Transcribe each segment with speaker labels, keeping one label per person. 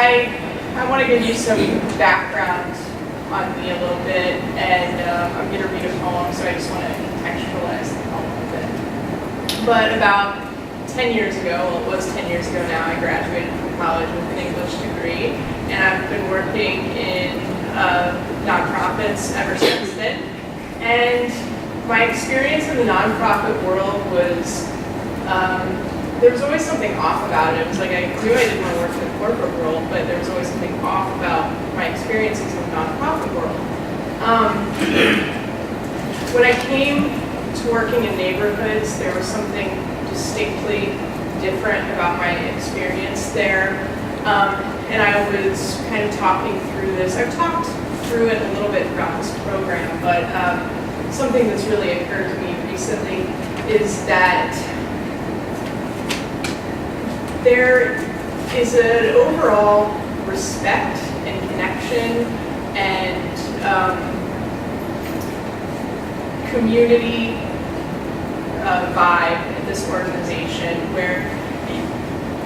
Speaker 1: I want to give you some background on me a little bit, and I'm going to read a poem, so I just want to contextualize the poem a bit. But about 10 years ago, well, it was 10 years ago now, I graduated from college with an English degree, and I've been working in nonprofits ever since then. And my experience in the nonprofit world was, there was always something off about it. It was like I knew I didn't want to work in the corporate world, but there was always something off about my experiences in the nonprofit world. When I came to working in neighborhoods, there was something distinctly different about my experience there. And I was kind of talking through this. I've talked through it a little bit throughout this program, but something that's really occurred to me recently is that there is an overall respect and connection and community vibe at this organization where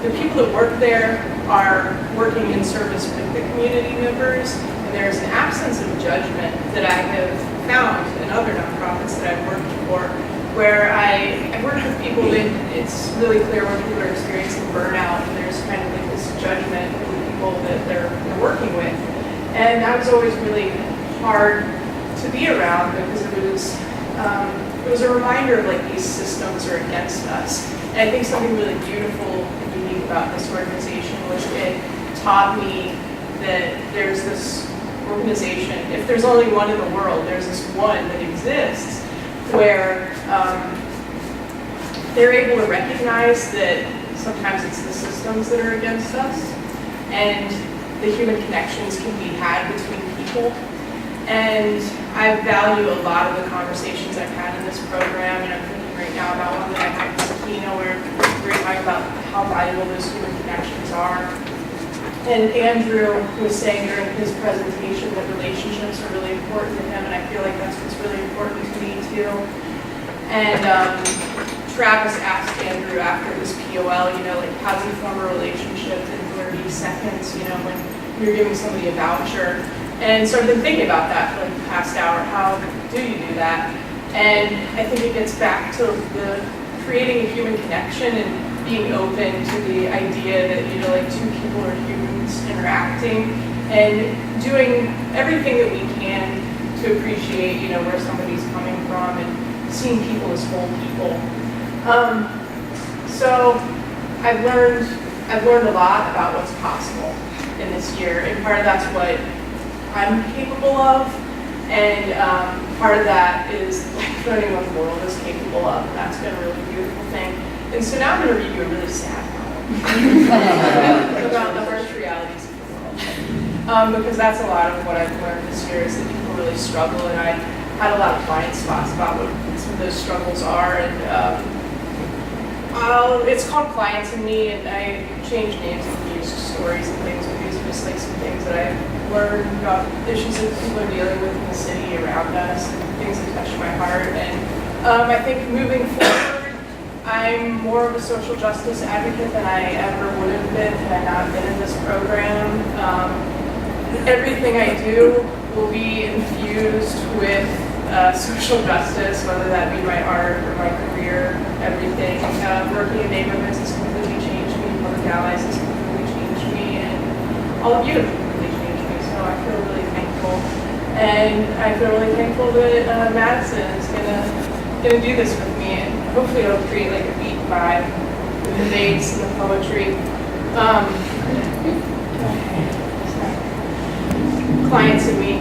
Speaker 1: the people that work there are working in service with the community members, and there's an absence of judgment that I have found in other nonprofits that I've worked for, where I've worked with people that it's really clear when people are experiencing burnout, and there's kind of like this judgment of the people that they're working with. And that was always really hard to be around because it was a reminder of like these systems are against us. And I think something really beautiful and unique about this organization was it taught me that there's this organization, if there's only one in the world, there's this one that exists where they're able to recognize that sometimes it's the systems that are against us and the human connections can be had between people. And I value a lot of the conversations I've had in this program, and I'm thinking right now about one that I had with Sakina where we were talking about how valuable those human connections are. And Andrew was saying during his presentation that relationships are really important to him, and I feel like that's what's really important to me too. And Travis asked Andrew after his POL, like how do you form a relationship in 30 seconds, when you're giving somebody a voucher. And so I've been thinking about that for like the past hour. How do you do that? And I think it gets back to the creating a human connection and being open to the idea that, like two people are humans interacting and doing everything that we can to appreciate, where somebody's coming from and seeing people as whole people. So I've learned a lot about what's possible in this year, and part of that's what I'm capable of, and part of that is learning what the world is capable of, and that's been a really beautiful thing. And so now I'm going to read you a really sad poem about the harsh realities of the world, because that's a lot of what I've learned this year is that people really struggle, and I had a lot of blind spots about what some of those struggles are, and it's called Clients and Me, and I changed names and used stories and things, but these are just like some things that I've learned about issues that people are dealing with in the city around us, and things that touch my heart. And I think moving forward, I'm more of a social justice advocate than I ever would have been had I not been in this program. Everything I do will be infused with social justice, whether that be my art or my career, everything. Working in neighborhoods has completely changed me, Public Allies has completely changed me, and all of you have completely changed me, so I feel really thankful. And I feel really thankful that Madison is gonna do this with me, and hopefully it'll create like a beat vibe, the debates and the poetry. Clients and Me.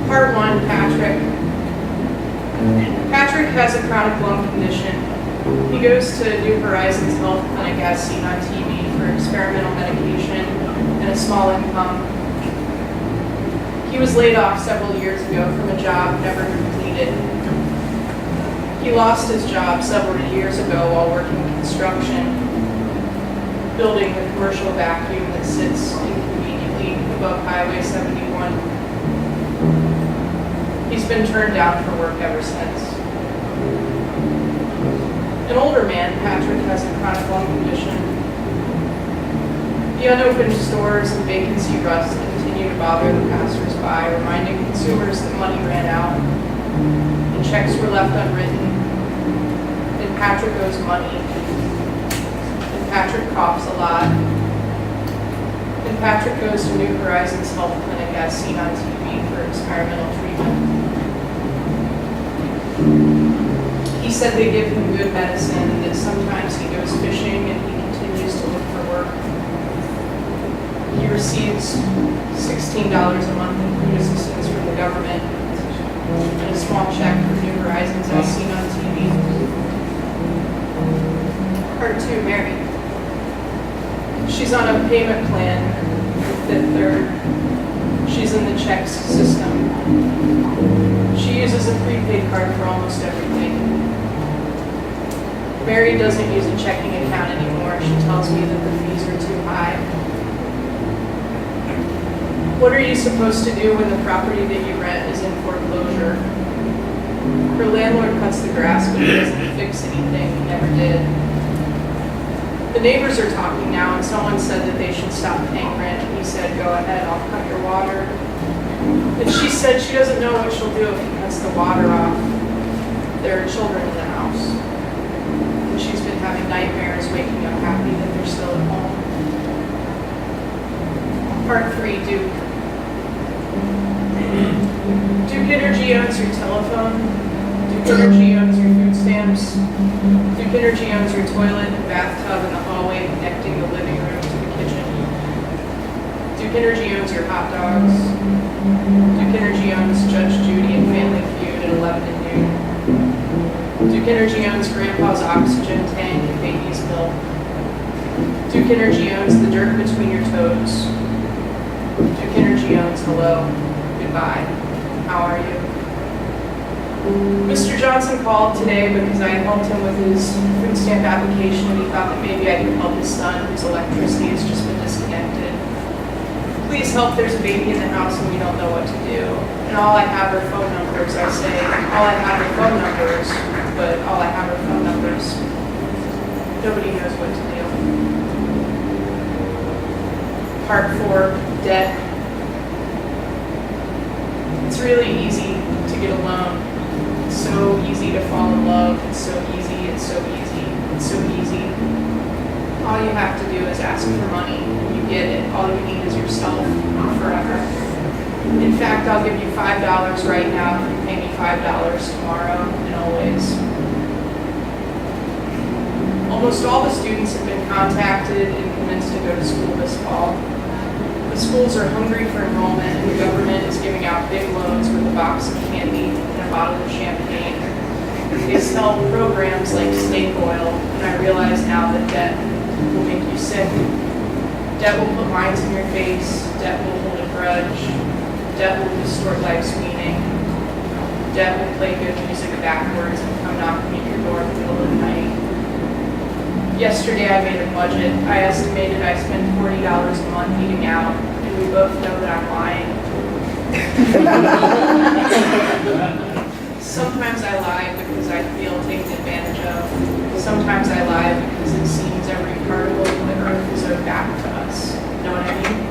Speaker 1: Part 1, Patrick. Patrick has a chronic lung condition. He goes to New Horizons Health Clinic as seen on TV for experimental medication and a small income. He was laid off several years ago from a job never completed. He lost his job several years ago while working in construction, building the commercial vacuum that sits inconveniently above Highway 71. He's been turned down for work ever since. An older man, Patrick has a chronic lung condition. The unopened stores and vacancy rust continue to bother the passersby, reminding consumers that money ran out and checks were left unwritten, and Patrick owes money, and Patrick coughs a lot, and Patrick goes to New Horizons Health Clinic as seen on TV for experimental treatment. He said they give him good medicine and that sometimes he goes fishing and he continues to look for work. He receives $16 a month in food assistance from the government and a small check from New Horizons as seen on TV. Part 2, Mary. She's on a payment plan for Fifth Third. She's in the checks system. She uses a prepaid card for almost everything. Mary doesn't use a checking account anymore. She tells me that the fees are too high. What are you supposed to do when the property that you rent is in foreclosure? Her landlord cuts the grass, but he doesn't fix anything. He never did. The neighbors are talking now, and someone said that they should stop paying rent. And he said, go ahead, I'll cut your water. And she said she doesn't know what she'll do if he cuts the water off. There are children in the house. And she's been having nightmares, waking up happy that they're still at home. Part 3, Duke. Duke Energy owns your telephone. Duke Energy owns your food stamps. Duke Energy owns your toilet and bathtub in the hallway connecting the living room to the kitchen. Duke Energy owns your hot dogs. Duke Energy owns Judge Judy and Family Feud at 11 and noon. Duke Energy owns Grandpa's oxygen tank and baby's milk. Duke Energy owns the dirt between your toes. Duke Energy owns hello, goodbye, how are you? Mr. Johnson called today because I helped him with his food stamp application and he thought that maybe I could help his son whose electricity has just been disconnected. Please help, there's a baby in the house and we don't know what to do. And all I have are phone numbers. I say, all I have are phone numbers, but all I have are phone numbers. Nobody knows what to do. Part 4, debt. It's really easy to get a loan. It's so easy to fall in love. It's so easy, it's so easy, it's so easy. All you have to do is ask for money. You get it. All you need is yourself forever. In fact, I'll give you $5 right now if you pay me $5 tomorrow and always. Almost all the students have been contacted and convinced to go to school this fall. The schools are hungry for enrollment and the government is giving out big loans with a box of candy and a bottle of champagne. They sell programs like snake oil, and I realize now that debt will make you sick. Debt will put lines in your face. Debt will hold a grudge. Debt will distort life's meaning. Debt will play good music backwards and come knocking at your door in the middle of the night. Yesterday I made a budget. I estimated I spend $40 a month eating out, and we both know that I'm lying. Sometimes I lie because I feel taken advantage of. Sometimes I lie because it seems every particle of the earth is owed back to us. Know what I mean?